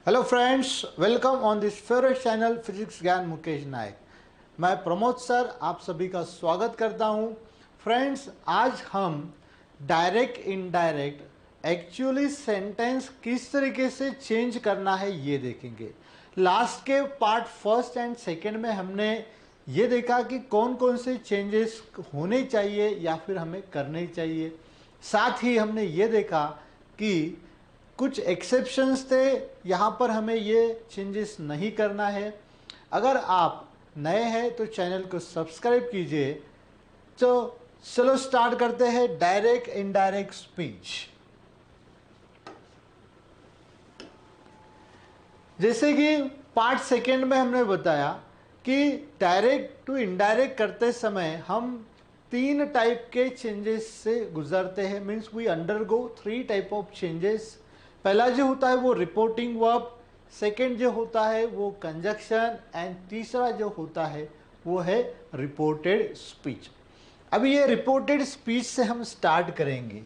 Hello friends, welcome on this favourite channel physics ज्ञान मुकेश नायक। मैं Pramod sir आप सभी का स्वागत करता हूं। फ्रेंड्स, आज हम डायरेक्ट इनडायरेक्ट एक्चुअली सेंटेंस किस तरीके से चेंज करना है ये देखेंगे। लास्ट के पार्ट फर्स्ट एंड सेकंड में हमने ये देखा कि कौन कौन से चेंजेस होने चाहिए या फिर हमें करने चाहिए। साथ ही हमने ये देखा कि कुछ एक्सेप्शंस थे, यहाँ पर हमें ये चेंजेस नहीं करना है। अगर आप नए हैं तो चैनल को सब्सक्राइब कीजिए। तो चलो स्टार्ट करते हैं डायरेक्ट इनडायरेक्ट स्पीच। जैसे कि पार्ट सेकेंड में हमने बताया कि डायरेक्ट टू इनडायरेक्ट करते समय हम तीन टाइप के चेंजेस से गुजरते हैं। Means we undergo 3 type of changes. पहला जो होता है वो रिपोर्टिंग वर्ब, सेकेंड जो होता है वो कंजक्शन एंड तीसरा जो होता है वो है रिपोर्टेड स्पीच। अभी ये रिपोर्टेड स्पीच से हम स्टार्ट करेंगे।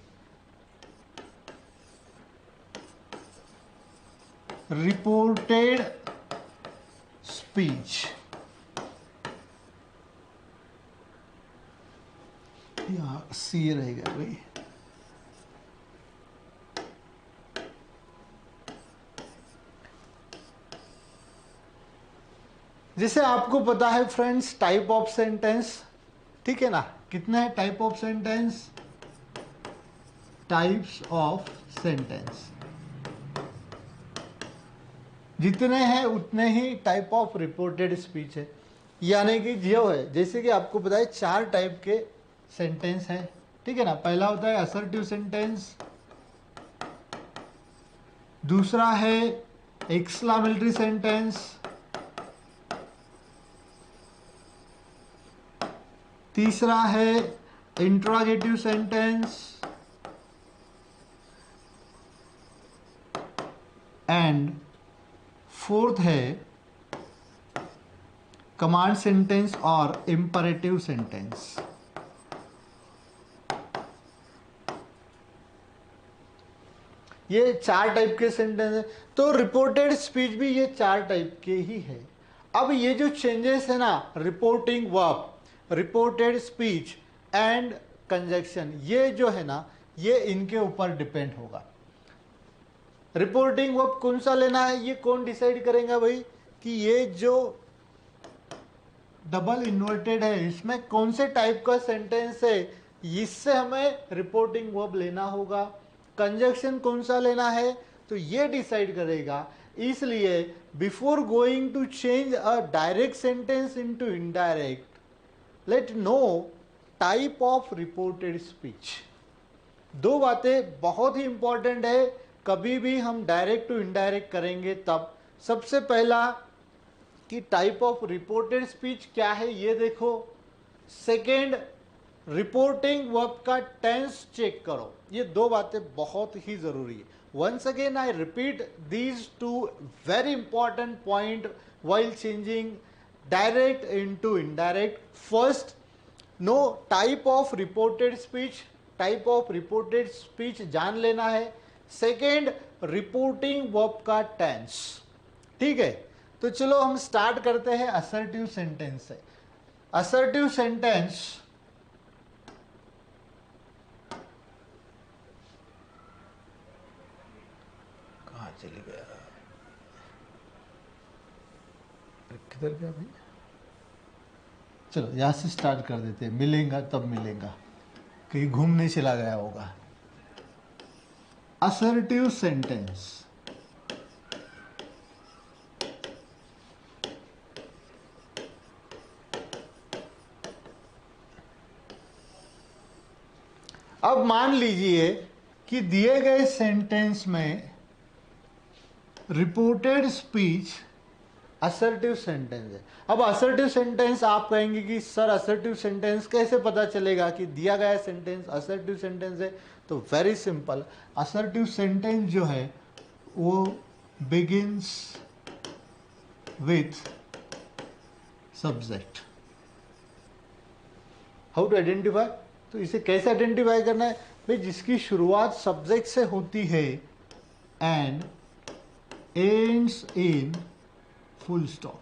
रिपोर्टेड स्पीच यहाँ सी रहेगा भाई। जैसे आपको पता है फ्रेंड्स, टाइप ऑफ सेंटेंस, ठीक है ना। कितने हैं type of sentence? Types of sentence जितने हैं उतने ही टाइप ऑफ रिपोर्टेड स्पीच है। यानी कि जो है, जैसे कि आपको पता है 4 टाइप के सेंटेंस हैं, ठीक है ना। पहला होता है असर्टिव सेंटेंस, दूसरा है एक्सक्लामेटरी सेंटेंस, तीसरा है इंट्रोगेटिव सेंटेंस एंड फोर्थ है कमांड सेंटेंस और इंपरेटिव सेंटेंस। ये 4 टाइप के सेंटेंस है। तो रिपोर्टेड स्पीच भी ये 4 टाइप के ही है। अब ये जो चेंजेस है ना, reporting verb, reported speech and conjunction, ये जो है ना, ये इनके ऊपर डिपेंड होगा। रिपोर्टिंग वर्ब कौन सा लेना है ये कौन डिसाइड करेगा भाई, कि ये जो डबल इन्वर्टेड है इसमें कौन से टाइप का सेंटेंस है, इससे हमें रिपोर्टिंग वर्ब लेना होगा। कंजक्शन कौन सा लेना है तो ये डिसाइड करेगा। इसलिए before going to change a direct sentence into indirect, let know type of reported speech. 2 बातें बहुत ही इंपॉर्टेंट है कभी भी हम डायरेक्ट टू इनडायरेक्ट करेंगे तब। सबसे पहला कि टाइप ऑफ रिपोर्टेड स्पीच क्या है ये देखो। सेकेंड, रिपोर्टिंग वर्ब का टेंस चेक करो। ये 2 बातें बहुत ही जरूरी है। Once again I repeat these 2 very important point while changing direct into indirect. First, know type of reported speech, type of reported speech जान लेना है। सेकेंड, रिपोर्टिंग वर्ब का टेंस, ठीक है। तो चलो हम स्टार्ट करते हैं असर्टिव सेंटेंस से। असर्टिव सेंटेंस कहाँ चले गया, किधर गया भाई। चलो यहां से स्टार्ट कर देते हैं, मिलेगा तब मिलेगा, कहीं घूमने चला गया होगा। असर्टिव सेंटेंस, अब मान लीजिए कि दिए गए सेंटेंस में रिपोर्टेड स्पीच असर्टिव सेंटेंस है। अब असर्टिव सेंटेंस आप कहेंगे कि सर असर्टिव सेंटेंस कैसे पता चलेगा कि दिया गया सेंटेंस असर्टिव सेंटेंस है। तो वेरी सिंपल, असर्टिव सेंटेंस जो है वो begins with subject. How to identify, तो इसे कैसे आइडेंटिफाई करना है भाई, जिसकी शुरुआत सब्जेक्ट से होती है and ends in full stop.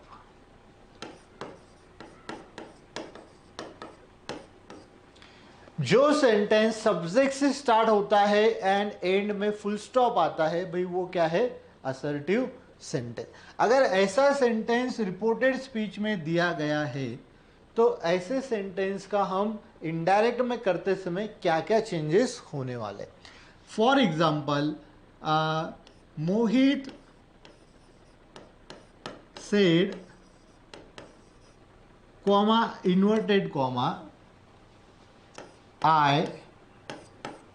जो सेंटेंस सब्जेक्ट से स्टार्ट होता है एंड एंड में फुल स्टॉप आता है भाई वो क्या है, असर्टिव सेंटेंस। अगर ऐसा सेंटेंस रिपोर्टेड स्पीच में दिया गया है तो ऐसे सेंटेंस का हम इनडायरेक्ट में करते समय क्या क्या चेंजेस होने वाले। For example, Mohit said comma inverted comma I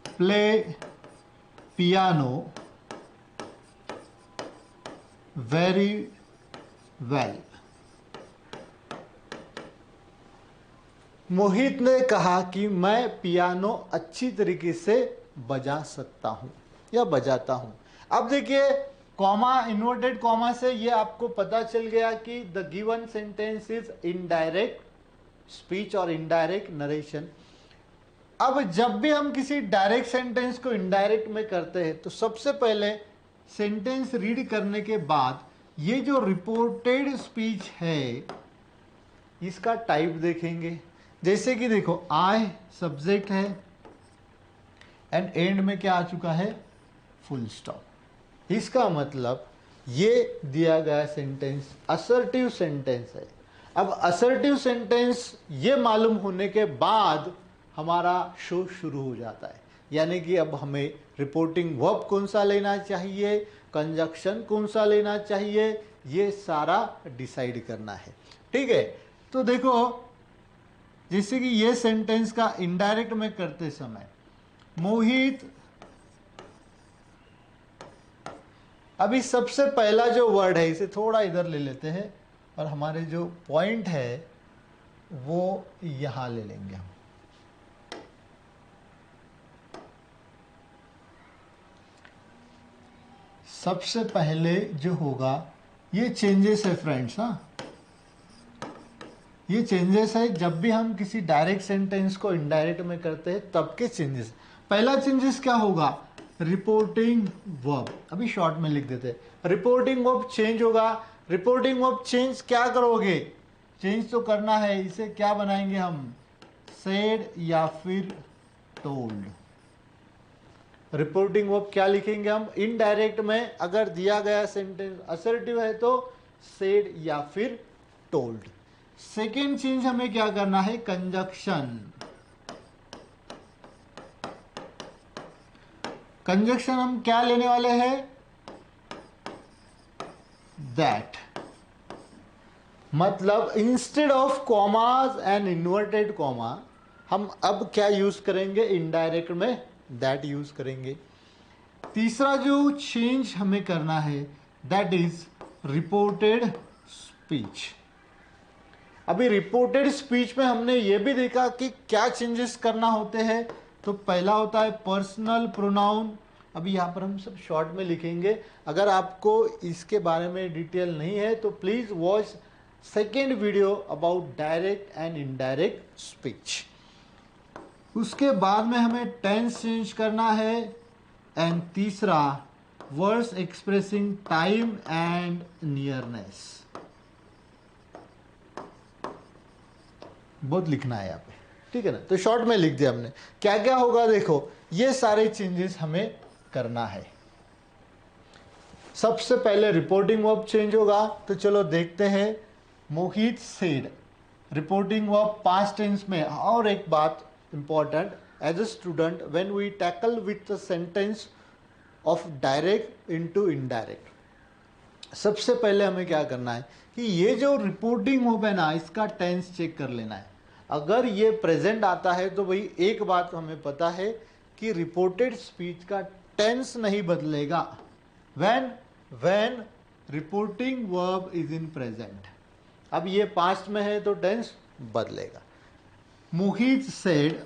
play piano very well। मोहित ने कहा कि मैं पियानो अच्छी तरीके से बजा सकता हूं या बजाता हूं। अब देखिए कॉमा, इन्वर्टेड कॉमा से ये आपको पता चल गया कि the given sentence is indirect speech और इनडायरेक्ट नरेशन। अब जब भी हम किसी डायरेक्ट सेंटेंस को इनडायरेक्ट में करते हैं तो सबसे पहले सेंटेंस रीड करने के बाद ये जो रिपोर्टेड स्पीच है इसका टाइप देखेंगे। जैसे कि देखो आई सब्जेक्ट है एंड एंड में क्या आ चुका है, फुल स्टॉप। इसका मतलब ये दिया गया सेंटेंस असर्टिव सेंटेंस है। अब असर्टिव सेंटेंस ये मालूम होने के बाद हमारा शो शुरू हो जाता है, यानी कि अब हमें रिपोर्टिंग वर्ब कौन सा लेना चाहिए, कंजक्शन कौन सा लेना चाहिए, ये सारा डिसाइड करना है। ठीक है, तो देखो जैसे कि ये सेंटेंस का इनडायरेक्ट में करते समय मोहित, अभी सबसे पहला जो वर्ड है इसे थोड़ा इधर ले लेते हैं और हमारे जो पॉइंट है वो यहां ले लेंगे हम। सबसे पहले जो होगा ये चेंजेस है फ्रेंड्स। हाँ, ये चेंजेस है जब भी हम किसी डायरेक्ट सेंटेंस को इनडायरेक्ट में करते हैं तब के चेंजेस। पहला चेंजेस क्या होगा, रिपोर्टिंग वर्ब। अभी शॉर्ट में लिख देते हैं, रिपोर्टिंग वर्ब चेंज होगा। रिपोर्टिंग वर्ब चेंज क्या करोगे, चेंज तो करना है, इसे क्या बनाएंगे हम, सेड या फिर टोल्ड। रिपोर्टिंग वर्ब क्या लिखेंगे हम, इनडायरेक्ट में अगर दिया गया सेंटेंस असर्टिव है तो सेड या फिर टोल्ड। सेकेंड चेंज हमें क्या करना है, कंजक्शन। कंजक्शन हम क्या लेने वाले हैं, दैट। मतलब instead of commas and inverted comma हम अब क्या यूज करेंगे, इनडायरेक्ट में दैट यूज करेंगे। तीसरा जो चेंज हमें करना है दैट इज रिपोर्टेड स्पीच। अभी रिपोर्टेड स्पीच में हमने ये भी देखा कि क्या चेंजेस करना होते हैं। तो पहला होता है पर्सनल प्रोनाउन। अभी यहाँ पर हम सब शॉर्ट में लिखेंगे, अगर आपको इसके बारे में डिटेल नहीं है तो please watch second video about direct and indirect speech. उसके बाद में हमें टेंस चेंज करना है एंड तीसरा words expressing time and nearness. बहुत लिखना है यहाँ पे, ठीक है ना, तो शॉर्ट में लिख दिया हमने। क्या क्या होगा देखो, ये सारे चेंजेस हमें करना है। सबसे पहले रिपोर्टिंग वर्ब चेंज होगा, तो चलो देखते हैं। Mohit said, reporting verb past tense में। और एक बात important, as a student when we tackle with the sentence of direct into indirect, सबसे पहले हमें क्या करना है कि ये जो रिपोर्टिंग वर्ब है ना इसका टेंस चेक कर लेना है। अगर ये प्रेजेंट आता है तो भाई एक बात हमें पता है कि रिपोर्टेड स्पीच का टेंस नहीं बदलेगा when reporting verb is in present. अब ये पास्ट में है तो टेंस बदलेगा। मोहित सेड,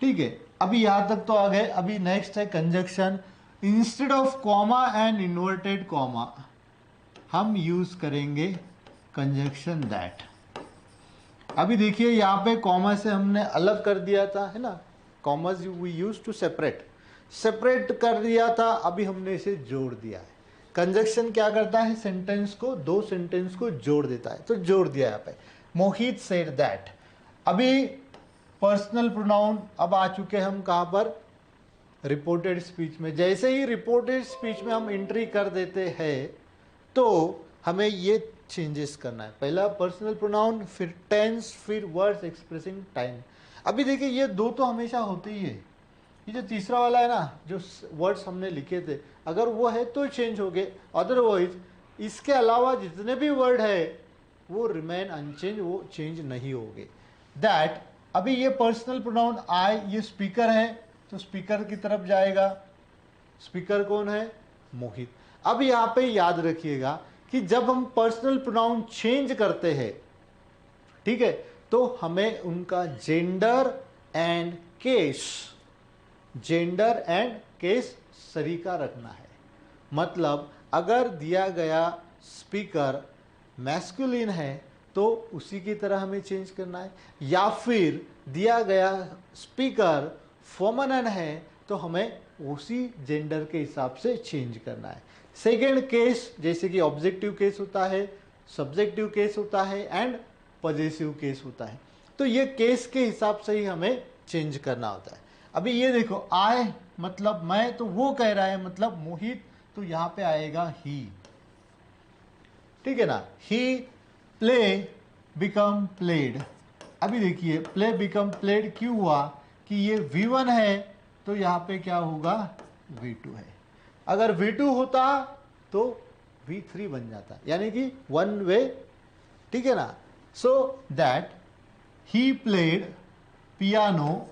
ठीक है, अभी यहां तक तो आ गए। अभी नेक्स्ट है conjunction. Instead of comma and inverted comma हम यूज करेंगे कंजक्शन दैट। अभी देखिए यहाँ पे कॉमा से हमने अलग कर दिया था, है ना, commas we use to separate. Separate कर दिया था, अभी हमने इसे जोड़ दिया है। कंजक्शन क्या करता है, सेंटेंस को, दो सेंटेंस को जोड़ देता है, तो जोड़ दिया यहाँ पे। मोहित सेड दैट। अभी पर्सनल प्रोनाउन अब आ चुके हम कहाँ पर, रिपोर्टेड स्पीच में। जैसे ही रिपोर्टेड स्पीच में हम एंट्री कर देते हैं तो हमें ये चेंजेस करना है। पहला पर्सनल प्रोनाउन, फिर टेंस, फिर वर्ड्स एक्सप्रेसिंग टाइम। अभी देखिए ये दो तो हमेशा होते ही है, ये जो तीसरा वाला है ना, जो वर्ड्स हमने लिखे थे, अगर वो है तो चेंज हो गए, अदरवाइज इसके अलावा जितने भी वर्ड है वो रिमेन अनचेंज, वो चेंज नहीं होंगे। दैट, अभी ये पर्सनल प्रोनाउन आई, ये स्पीकर है तो स्पीकर की तरफ जाएगा। स्पीकर कौन है, मोहित। अब यहाँ पे याद रखिएगा कि जब हम पर्सनल प्रोनाउन चेंज करते हैं, ठीक है, तो हमें उनका gender and case, gender and case सरीका रखना है। मतलब अगर दिया गया स्पीकर मैस्कुलिन है तो उसी की तरह हमें चेंज करना है, या फिर दिया गया स्पीकर फेमिनिन है तो हमें उसी जेंडर के हिसाब से चेंज करना है। सेकेंड केस, जैसे कि ऑब्जेक्टिव केस होता है, सब्जेक्टिव केस होता है एंड पॉजेसिव केस होता है, तो ये केस के हिसाब से ही हमें चेंज करना होता है। अभी ये देखो, आई मतलब मैं, तो वो कह रहा है मतलब मोहित, तो यहाँ पे आएगा ही, ठीक है ना। ही प्ले बिकम प्लेड। अभी देखिए प्ले बिकम प्लेड क्यों हुआ कि ये V1 है तो यहाँ पे क्या होगा, V2 है। अगर V2 होता तो V3 बन जाता, यानी कि वन वे, ठीक है ना। So that he played piano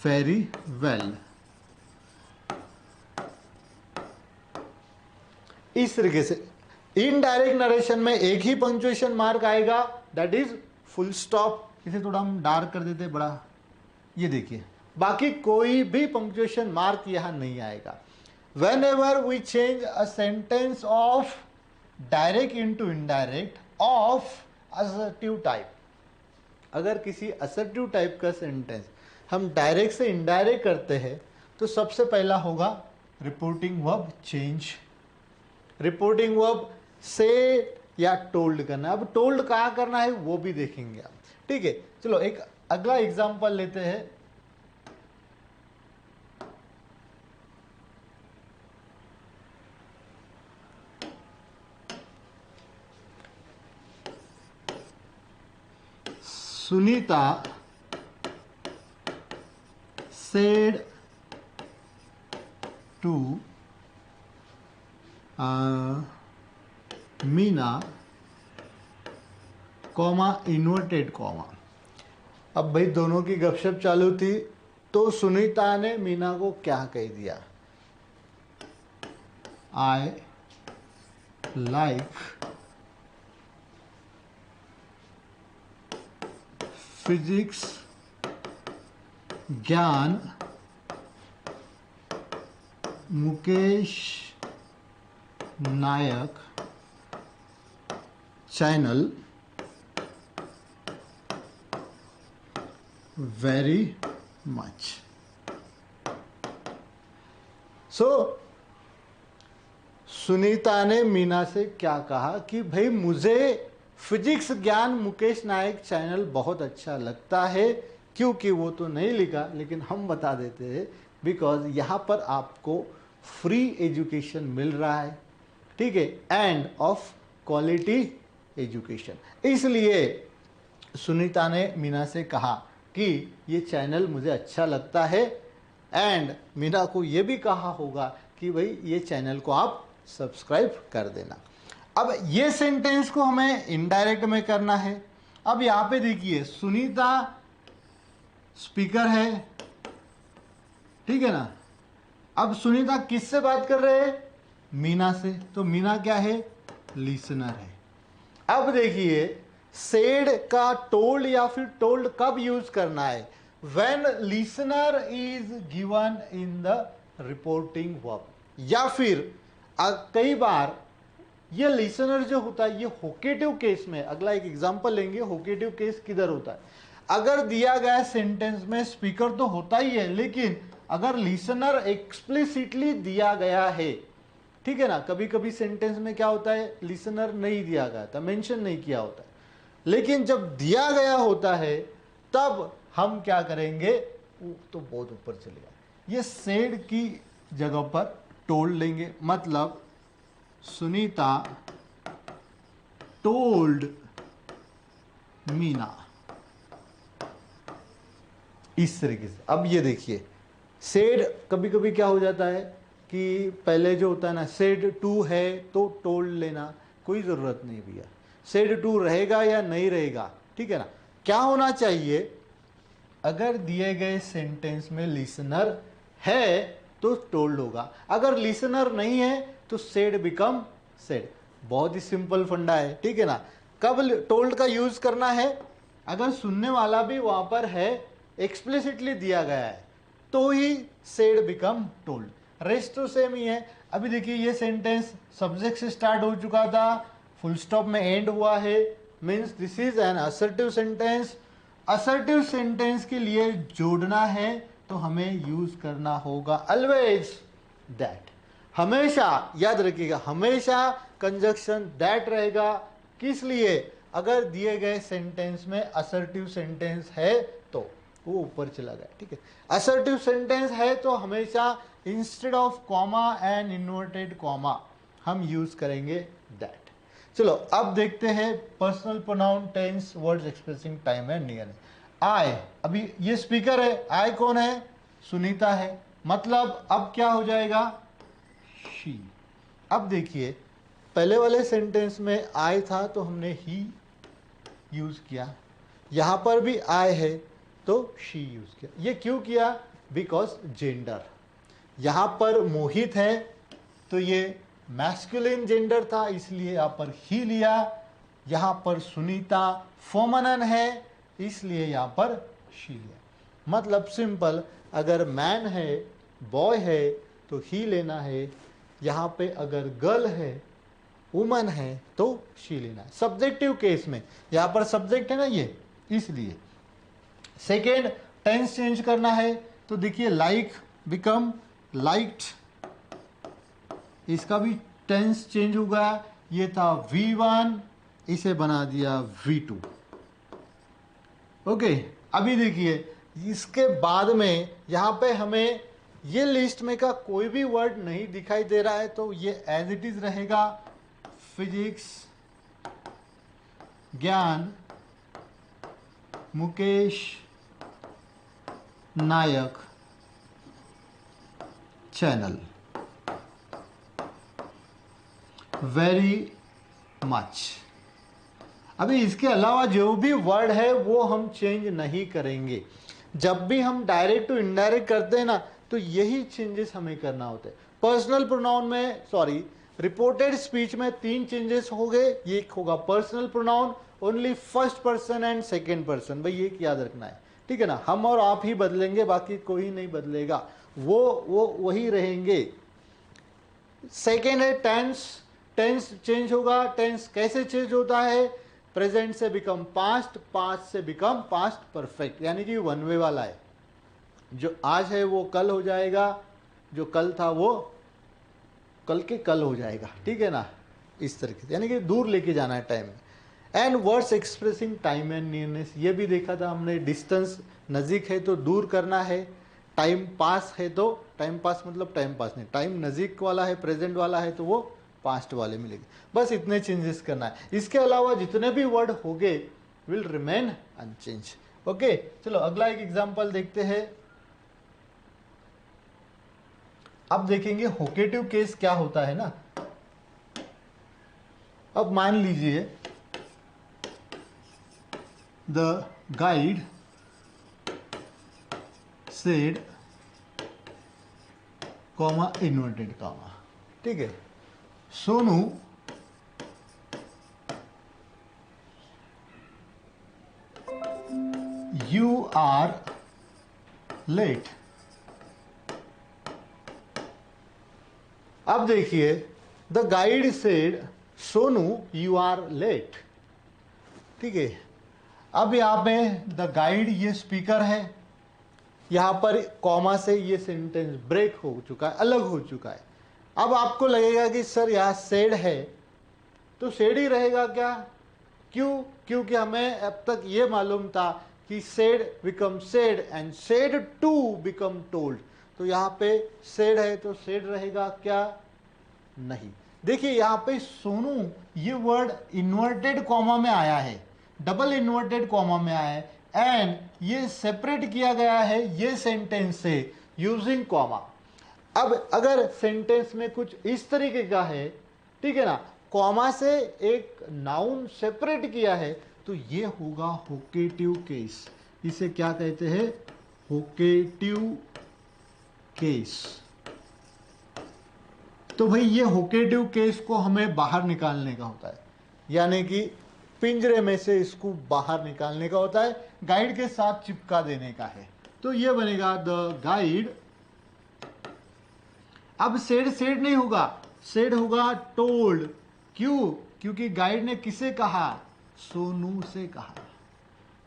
very well. इस तरीके से इनडायरेक्ट नरेशन में एक ही पंक्चुएशन मार्क आएगा, दैट इज फुल स्टॉप। इसे थोड़ा हम डार्क कर देते बड़ा, ये देखिए, बाकी कोई भी पंक्चुएशन मार्क यहां नहीं आएगा। Whenever we change a sentence of direct into indirect of assertive type, अगर किसी असर्टिव टाइप का सेंटेंस हम डायरेक्ट से इनडायरेक्ट करते हैं तो सबसे पहला होगा reporting verb change. Reporting verb से या टोल्ड करना, अब टोल्ड कहाँ करना है वो भी देखेंगे आप, ठीक है। चलो एक अगला एग्जांपल लेते हैं। Sunita said to Meena comma inverted comma. अब भाई दोनों की गपशप चालू थी तो सुनीता ने मीना को क्या कह दिया, आई लाइक फिजिक्स ज्ञान मुकेश नायक चैनल वेरी मच। सो सुनीता ने मीना से क्या कहा कि भाई मुझे फिजिक्स ज्ञान मुकेश नायक चैनल बहुत अच्छा लगता है, क्योंकि वो तो नहीं लिखा लेकिन हम बता देते हैं, बिकॉज यहाँ पर आपको फ्री एजुकेशन मिल रहा है, ठीक है, एंड ऑफ क्वालिटी एजुकेशन। इसलिए सुनीता ने मीना से कहा कि ये चैनल मुझे अच्छा लगता है, एंड मीना को ये भी कहा होगा कि भाई ये चैनल को आप सब्सक्राइब कर देना। अब ये सेंटेंस को हमें इनडायरेक्ट में करना है। अब यहाँ पे देखिए सुनीता स्पीकर है, ठीक है ना। अब सुनीता किससे बात कर रहे हैं, मीना से, तो मीना क्या है, लिसनर है। अब देखिए सेड का टोल्ड या फिर टोल्ड कब यूज करना है, when listener is given in the reporting verb, या फिर कई बार ये लिसनर जो होता है ये होकेटिव केस में। अगला एक एग्जांपल लेंगे, होकेटिव केस किधर होता है, अगर दिया गया सेंटेंस में स्पीकर तो होता ही है, लेकिन अगर लिसनर एक्सप्लिसिटली दिया गया है, ठीक है ना, कभी कभी सेंटेंस में क्या होता है, लिसनर नहीं दिया गया था, मेंशन नहीं किया होता है, लेकिन जब दिया गया होता है तब हम क्या करेंगे, तो बहुत ऊपर चलेगा, ये सेड की जगह पर टोल्ड लेंगे, मतलब सुनीता टोल्ड मीना, इस तरीके से। अब ये देखिए, सेड कभी कभी क्या हो जाता है कि पहले जो होता है ना, सेड टू है तो टोल्ड लेना कोई ज़रूरत नहीं भैया, सेड टू रहेगा या नहीं रहेगा, ठीक है ना। क्या होना चाहिए, अगर दिए गए सेंटेंस में लिसनर है तो टोल्ड होगा, अगर लिसनर नहीं है तो सेड बिकम सेड। बहुत ही सिंपल फंडा है, ठीक है ना। कब टोल्ड का यूज करना है, अगर सुनने वाला भी वहां पर है, एक्सप्लिसिटली दिया गया है, तो he said become told, rest तो सेम ही है। अभी देखिए ये सेंटेंस सब्जेक्ट से स्टार्ट हो चुका था, फुल स्टॉप में एंड हुआ है, means this is an assertive sentence. Assertive sentence के लिए जोड़ना है तो हमें यूज करना होगा ऑलवेज दैट, हमेशा याद रखिएगा, हमेशा कंजक्शन दैट रहेगा। किस लिए, अगर दिए गए सेंटेंस में असर्टिव सेंटेंस है तो वो ऊपर चला गया, ठीक है। असर्टिव सेंटेंस है तो हमेशा instead of comma and inverted comma हम यूज करेंगे दैट। चलो अब देखते हैं personal pronoun tense words expressing time and near. I, अभी ये स्पीकर है, आई कौन है, सुनीता है, मतलब अब क्या हो जाएगा, शी। अब देखिए पहले वाले सेंटेंस में आई था तो हमने ही यूज किया, यहां पर भी आई है तो शी यूज किया। ये क्यों किया, बिकॉज जेंडर, यहां पर मोहित है तो ये मैस्कुलिन जेंडर था इसलिए यहां पर ही लिया, यहां पर सुनीता फोमनन है इसलिए यहां पर शी लिया। मतलब सिंपल, अगर मैन है, बॉय है तो ही लेना है, यहां पे अगर गर्ल है, वुमन है तो शी लेना है। सब्जेक्टिव केस में यहां पर सब्जेक्ट है ना ये, इसलिए। सेकेंड, टेंस चेंज करना है तो देखिए लाइक बिकम लाइक्ड, इसका भी टेंस चेंज होगा, ये था V1 इसे बना दिया V2। ओके, अभी देखिए इसके बाद में यहां पे हमें ये लिस्ट में का कोई भी वर्ड नहीं दिखाई दे रहा है तो ये एज इट इज रहेगा, फिजिक्स, ज्ञान, मुकेश नायक, चैनल, वेरी मच। अभी इसके अलावा जो भी वर्ड है वो हम चेंज नहीं करेंगे। जब भी हम डायरेक्ट टू इनडायरेक्ट करते हैं ना तो यही चेंजेस हमें करना होता है। पर्सनल प्रोनाउन में, सॉरी, रिपोर्टेड स्पीच में 3 चेंजेस हो गए। ये होगा personal pronoun, only first person and second person, भाई ये याद रखना है, ठीक है ना। हम और आप ही बदलेंगे, बाकी कोई नहीं बदलेगा, वो वही रहेंगे। सेकेंड है टेंस, टेंस चेंज होगा। टेंस कैसे चेंज होता है, प्रेजेंट से बिकम पास्ट, पास्ट से बिकम पास्ट परफेक्ट, यानी कि वन वे वाला है, जो आज है वो कल हो जाएगा, जो कल था वो कल के कल हो जाएगा, ठीक है ना, इस तरीके से, यानी कि दूर लेके जाना है टाइम में। And words expressing time and nearness, ये भी देखा था हमने, डिस्टेंस नज़दीक है तो दूर करना है, टाइम पास है तो, टाइम पास मतलब टाइम पास नहीं, टाइम नज़दीक वाला है, प्रेजेंट वाला है तो वो पास्ट वाले मिलेंगे। बस इतने चेंजेस करना है, इसके अलावा जितने भी वर्ड होंगे विल रिमेन अनचेंज। ओके, चलो अगला एक एग्जांपल देखते हैं। अब देखेंगे होकेटिव केस क्या होता है ना। अब मान लीजिए the guide said comma inverted comma, ठीक है, सोनू यू आर लेट। अब देखिए the guide said Sonu you are late, ठीक है। अब यहाँ पे द गाइड ये स्पीकर है, यहाँ पर कॉमा से ये सेंटेंस ब्रेक हो चुका है, अलग हो चुका है। अब आपको लगेगा कि सर यहाँ सेड है, तो सेड ही रहेगा क्या? क्यों? क्योंकि हमें अब तक ये मालूम था कि said become said and said to become told. तो यहाँ पे सेड है तो सेड रहेगा क्या? नहीं। देखिए यहाँ पे सोनू ये वर्ड इन्वर्टेड कॉमा में आया है, डबल इन्वर्टेड कॉमा में आया है, एंड ये सेपरेट किया गया है ये सेंटेंस से यूजिंग कॉमा। अब अगर सेंटेंस में कुछ इस तरीके का है, ठीक है ना, कॉमा से एक नाउन सेपरेट किया है, तो ये होगा होकेटिव केस। इसे क्या कहते हैं? होकेटिव केस। तो भाई ये होकेटिव केस को हमें बाहर निकालने का होता है, यानी कि पिंजरे में से इसको बाहर निकालने का होता है, गाइड के साथ चिपका देने का है। तो ये बनेगा द गाइड। अब सेड सेड नहीं होगा, सेड होगा टोल्ड। क्यों? क्योंकि गाइड ने किसे कहा? सोनू से कहा।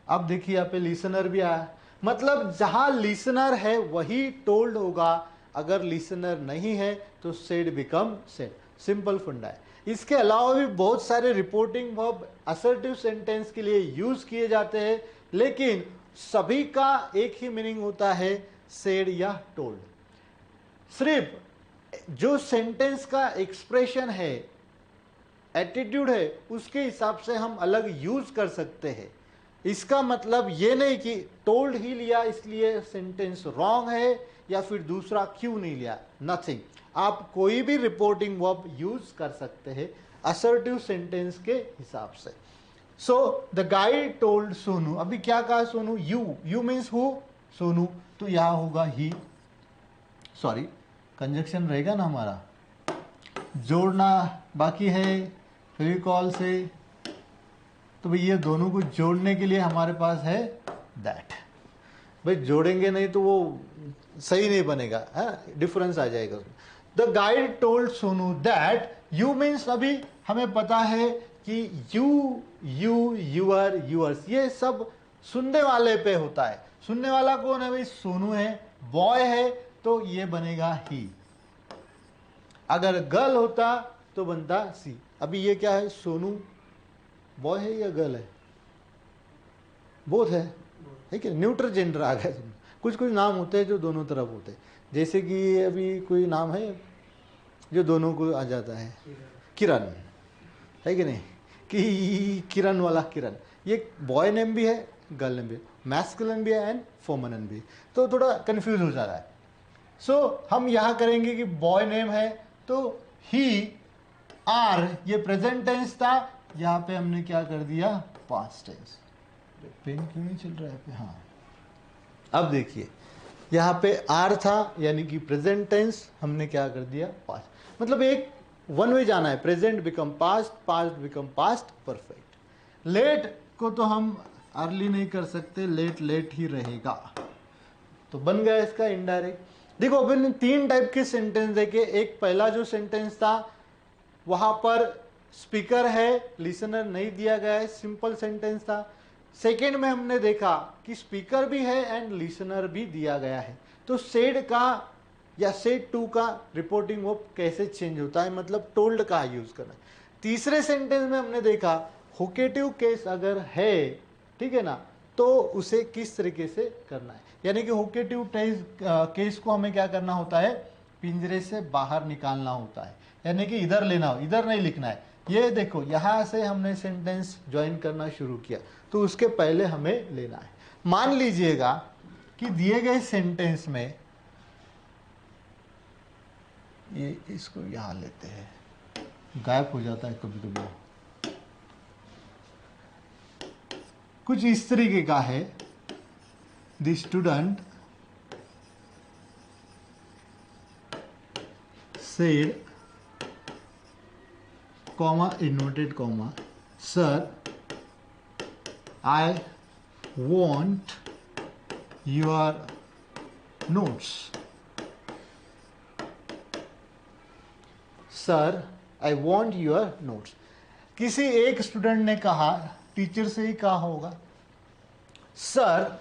अब देखिए यहाँ पे लिसनर भी आया, मतलब जहां लिसनर है वही टोल्ड होगा, अगर लिसनर नहीं है तो सेड बिकम सेड। सिंपल फंडा है। इसके अलावा भी बहुत सारे रिपोर्टिंग वर्ब असर्टिव सेंटेंस के लिए यूज किए जाते हैं, लेकिन सभी का एक ही मीनिंग होता है, सेड या टोल्ड। सिर्फ जो सेंटेंस का एक्सप्रेशन है, एटीट्यूड है, उसके हिसाब से हम अलग यूज कर सकते हैं। इसका मतलब ये नहीं कि टोल्ड ही लिया इसलिए सेंटेंस रॉन्ग है, या फिर दूसरा क्यों नहीं लिया, नथिंग। आप कोई भी रिपोर्टिंग वर्ब यूज कर सकते हैं असर्टिव सेंटेंस के हिसाब से। So the guide told Sonu. अभी क्या कहा Sonu? You means who? Sonu. तो यहां होगा ही, सॉरी कंजक्शन रहेगा ना हमारा, जोड़ना बाकी है फेविकॉल से। तो भाई ये दोनों को जोड़ने के लिए हमारे पास है दैट। भाई जोड़ेंगे नहीं तो वो सही नहीं बनेगा, है, डिफरेंस आ जाएगा उसमें। The guide told Sonu that. You means अभी हमें पता है कि यू, यूअर, यूअर्स, ये सब सुनने वाले पे होता है। सुनने वाला कौन है भाई? सोनू है। बॉय है तो ये बनेगा ही। अगर गर्ल होता तो बनता सी। अभी ये क्या है? सोनू बॉय है या गर्ल है? बोथ है, ठीक है, न्यूट्रल जेंडर आ गया। कुछ कुछ नाम होते हैं जो दोनों तरफ होते हैं, जैसे कि अभी कोई नाम है जो दोनों को आ जाता है, किरण है कि नहीं, कि किरण वाला किरण, ये बॉय नेम भी है, गर्ल नेम भी, मैस्कुलिन भी है एंड फेमिनिन भी, तो थोड़ा कंफ्यूज हो जा रहा है। सो हम यहाँ करेंगे कि बॉय नेम है तो ही, आर ये प्रेजेंट टेंस था, यहाँ पे हमने क्या कर दिया? Past tense. पेन क्यों नहीं चल रहा है पे? हाँ, अब देखिए यहाँ पे आर था, यानी कि प्रेजेंट टेंस, हमने क्या कर दिया? पास्ट। मतलब एक वन वे जाना है, present become past, past become past perfect. Late को तो हम अर्ली नहीं कर सकते, लेट लेट ही रहेगा, तो बन गया इसका इनडायरेक्ट। देखो अपन तीन टाइप के सेंटेंस देखे। एक पहला जो सेंटेंस था वहां पर स्पीकर है, लिसनर नहीं दिया गया है, सिंपल सेंटेंस था। सेकेंड में हमने देखा कि स्पीकर भी है एंड लिसनर भी दिया गया है, तो सेड का या सेड टू का रिपोर्टिंग वर्ब कैसे चेंज होता है, मतलब टोल्ड का यूज करना है। तीसरे सेंटेंस में हमने देखा होकेटिव केस अगर है, ठीक है ना, तो उसे किस तरीके से करना है, यानी कि होकेटिव केस को हमें क्या करना होता है? पिंजरे से बाहर निकालना होता है, यानी कि इधर लेना हो, इधर नहीं लिखना है। ये देखो यहां से हमने सेंटेंस ज्वाइन करना शुरू किया, तो उसके पहले हमें लेना है। मान लीजिएगा कि दिए गए सेंटेंस में, ये इसको यहां लेते हैं, गायब हो जाता है कभी कभी, कुछ इस तरीके का है। The student said comma inverted comma, sir I want your notes. Sir, I want your notes. किसी एक स्टूडेंट ने कहा, टीचर से ही कहा होगा, सर,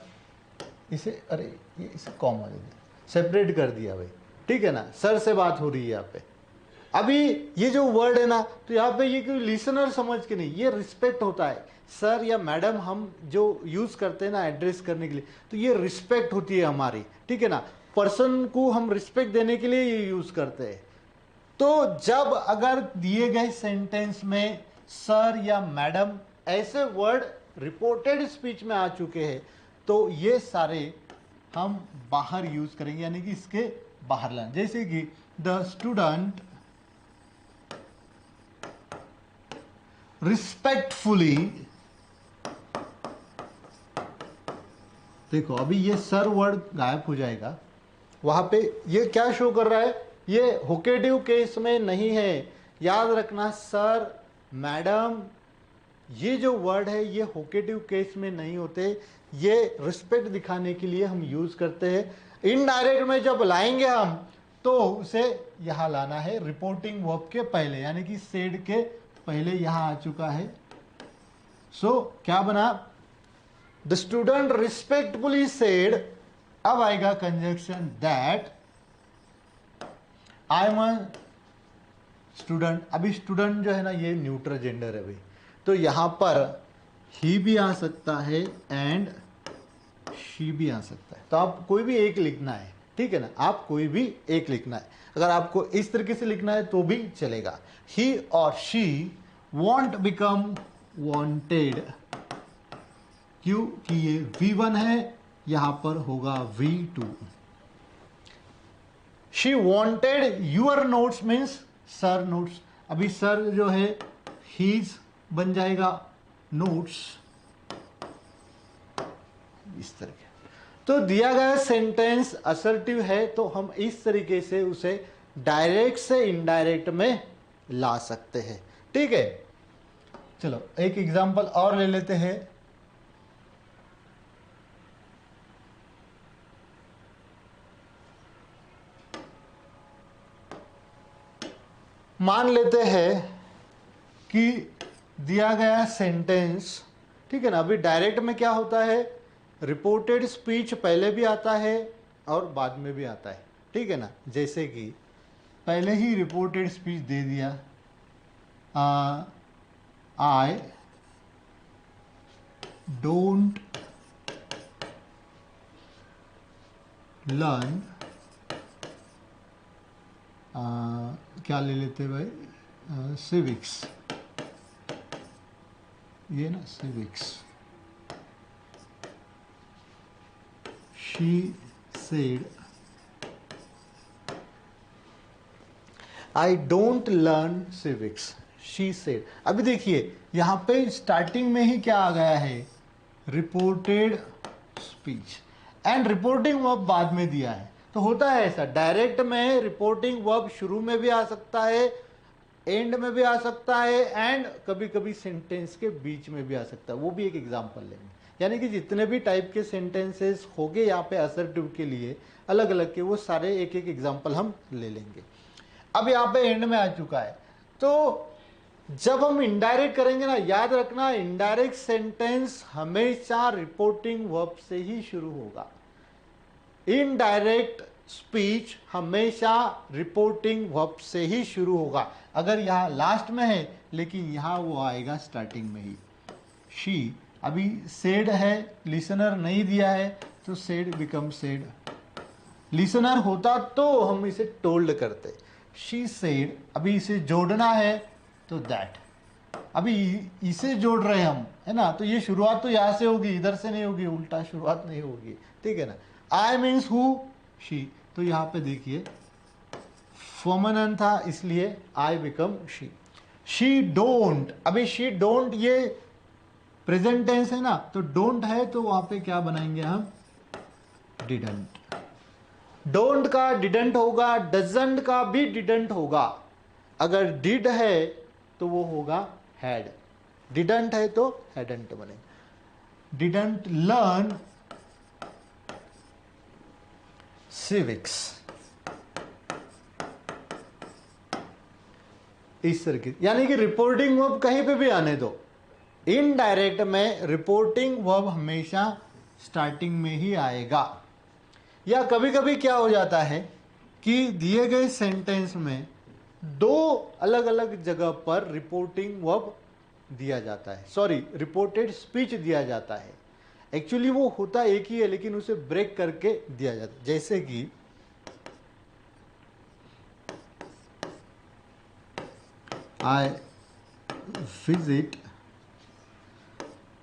इसे अरे ये इसे कॉमा दे दिया, सेपरेट कर दिया भाई, ठीक है ना, सर से बात हो रही है यहाँ पे। अभी ये जो वर्ड है ना, तो यहाँ पे ये कोई लिसनर समझ के नहीं, ये रिस्पेक्ट होता है। सर या मैडम हम जो यूज करते हैं ना एड्रेस करने के लिए, तो ये रिस्पेक्ट होती है हमारी, ठीक है ना, पर्सन को हम रिस्पेक्ट देने के लिए ये यूज करते हैं। तो जब अगर दिए गए सेंटेंस में सर या मैडम ऐसे वर्ड रिपोर्टेड स्पीच में आ चुके हैं, तो ये सारे हम बाहर यूज करेंगे, यानी कि इसके बाहर लाना। जैसे कि द स्टूडेंट रिस्पेक्टफुली, देखो अभी ये सर वर्ड गायब हो जाएगा, वहां पे ये क्या शो कर रहा है, ये होकेटिव केस में नहीं है। याद रखना, सर मैडम ये जो वर्ड है ये होकेटिव केस में नहीं होते, ये रिस्पेक्ट दिखाने के लिए हम यूज करते हैं। इनडायरेक्ट में जब लाएंगे हम, तो उसे यहां लाना है रिपोर्टिंग वर्ब के पहले, यानी कि सेड के पहले यहां आ चुका है। सो क्या बना, द स्टूडेंट रिस्पेक्टफुली सेड, अब आएगा conjunction that I am a student. अभी स्टूडेंट जो है ना ये न्यूट्रल जेंडर है भाई, तो यहां पर ही भी आ सकता है एंड शी भी आ सकता है, तो आप कोई भी एक लिखना है, ठीक है ना, आप कोई भी एक लिखना है। अगर आपको इस तरीके से लिखना है तो भी चलेगा। ही और शी वॉन्ट बिकम वॉन्टेड, क्योंकि ये V1 है, यहां पर होगा V2। She wanted your notes means sir notes, अभी सर जो है हीज बन जाएगा, नोट्स इस तरीके। तो दिया गया सेंटेंस असर्टिव है, तो हम इस तरीके से उसे डायरेक्ट से इनडायरेक्ट में ला सकते हैं, ठीक है। चलो एक एग्जांपल और ले लेते हैं। मान लेते हैं कि दिया गया सेंटेंस, ठीक है ना, अभी डायरेक्ट में क्या होता है, रिपोर्टेड स्पीच पहले भी आता है और बाद में भी आता है, ठीक है ना। जैसे कि पहले ही रिपोर्टेड स्पीच दे दिया, आई डोंट लर्न, क्या ले लेते भाई, सिविक्स, ये ना civics. She said I don't learn civics, she said. अभी देखिए यहां पे स्टार्टिंग में ही क्या आ गया है, reported speech, and reporting verb बाद में दिया है। तो होता है ऐसा, डायरेक्ट में रिपोर्टिंग वर्ब शुरू में भी आ सकता है, एंड में भी आ सकता है, एंड कभी कभी सेंटेंस के बीच में भी आ सकता है, वो भी एक एग्जांपल लेंगे। यानी कि जितने भी टाइप के सेंटेंसेस होंगे यहाँ पे असर्टिव के लिए अलग अलग के, वो सारे एक एक एग्जांपल हम ले लेंगे। अब यहाँ पे एंड में आ चुका है, तो जब हम इनडायरेक्ट करेंगे ना, याद रखना इनडायरेक्ट सेंटेंस हमेशा रिपोर्टिंग वर्ब से ही शुरू होगा। इनडायरेक्ट स्पीच हमेशा रिपोर्टिंग वर्ब से ही शुरू होगा। अगर यहाँ लास्ट में है, लेकिन यहाँ वो आएगा स्टार्टिंग में ही। शी, अभी सेड है, लिसनर नहीं दिया है, तो सेड बिकम सेड। लिसनर होता तो हम इसे टोल्ड करते। शी सेड, अभी इसे जोड़ना है तो दैट, अभी इसे जोड़ रहे हम, है ना, तो ये शुरुआत तो यहाँ से होगी, इधर से नहीं होगी, उल्टा शुरुआत नहीं होगी, ठीक है ना। आई मीन्स हु, शी, तो यहाँ पे देखिए फेमिनिन था, इसलिए I become she. She don't, अभी शी डोंट ये प्रेजेंट टेंस है ना, तो डोंट है तो वहां पे क्या बनाएंगे हम, डिडंट। डोंट का डिडंट होगा, डजंट का भी डिडंट होगा। अगर डिड है तो वो होगा हैड, डिडंट है तो हैडंट बनेगा। डिडंट लर्न सिविक्स, इस तरीके, यानी कि रिपोर्टिंग वर्ब कहीं पे भी आने दो, इनडायरेक्ट में रिपोर्टिंग वर्ब हमेशा स्टार्टिंग में ही आएगा। या कभी कभी क्या हो जाता है कि दिए गए सेंटेंस में दो अलग अलग जगह पर रिपोर्टिंग वर्ब दिया जाता है, सॉरी रिपोर्टेड स्पीच दिया जाता है। एक्चुअली वो होता एक ही है लेकिन उसे ब्रेक करके दिया जाता है। जैसे कि I visit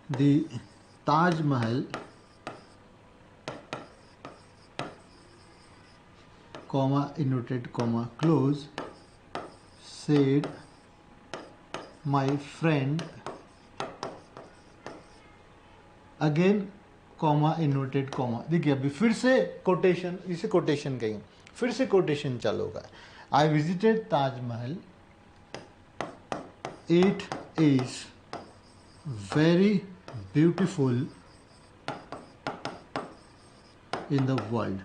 the Taj Mahal comma inverted comma close said my friend again comma inverted comma. देखिए अभी फिर से कोटेशन, इसे कोटेशन कहेंगे, फिर से कोटेशन चालू होगा। I visited Taj Mahal, it is very beautiful in the world.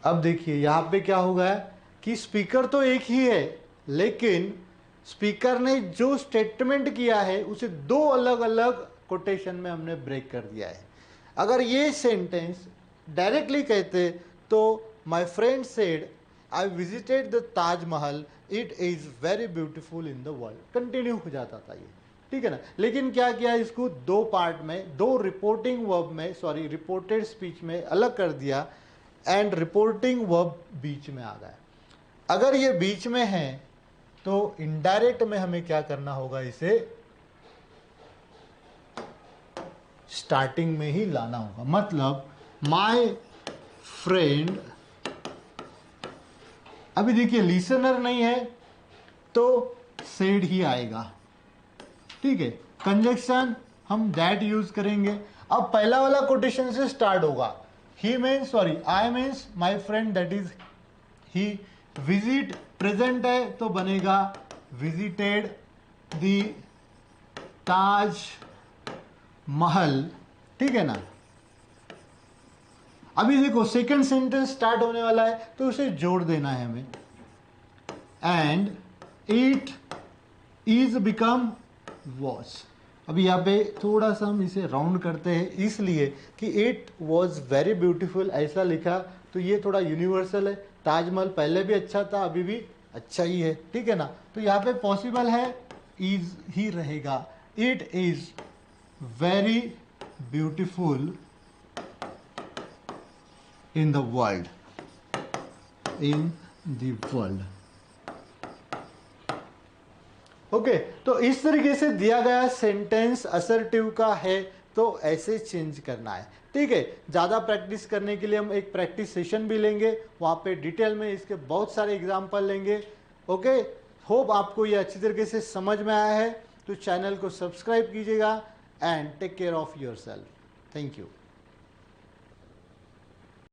अब देखिए यहाँ पे क्या होगा कि स्पीकर तो एक ही है लेकिन स्पीकर ने जो स्टेटमेंट किया है उसे दो अलग अलग कोटेशन में हमने ब्रेक कर दिया है। अगर ये सेंटेंस डायरेक्टली कहते तो my friend said I visited the Taj Mahal, it is very beautiful in the world, continue हो जाता था ये, ठीक है ना। लेकिन क्या किया, इसको दो पार्ट में, दो रिपोर्टिंग वर्ब में, सॉरी रिपोर्टेड स्पीच में अलग कर दिया एंड रिपोर्टिंग वर्ब बीच में आ गया। अगर ये बीच में है तो इनडायरेक्ट में हमें क्या करना होगा, इसे स्टार्टिंग में ही लाना होगा। मतलब माय फ्रेंड, अभी देखिए लिसनर नहीं है तो सेड ही आएगा, ठीक है। कंजक्शन हम दैट यूज करेंगे। अब पहला वाला कोटेशन से स्टार्ट होगा। He means, sorry I means my friend, that is he. Visit present है तो बनेगा विजिटेड द ताज महल, ठीक है ना। अभी देखो सेकंड सेंटेंस स्टार्ट होने वाला है तो उसे जोड़ देना है हमें। And it is become was. अभी यहाँ पे थोड़ा सा हम इसे राउंड करते हैं इसलिए कि इट वॉज वेरी ब्यूटीफुल ऐसा लिखा तो ये थोड़ा यूनिवर्सल है। ताजमहल पहले भी अच्छा था, अभी भी अच्छा ही है, ठीक है ना। तो यहाँ पे पॉसिबल है इज ही रहेगा। It is very beautiful in the world, in the world. Okay, तो इस तरीके से दिया गया सेंटेंस असर्टिव का है तो ऐसे चेंज करना है, ठीक है। ज़्यादा प्रैक्टिस करने के लिए हम एक प्रैक्टिस सेशन भी लेंगे, वहाँ पे डिटेल में इसके बहुत सारे एग्जाम्पल लेंगे। ओके, होप आपको ये अच्छी तरीके से समझ में आया है। तो चैनल को सब्सक्राइब कीजिएगा and take care of yourself. Thank you.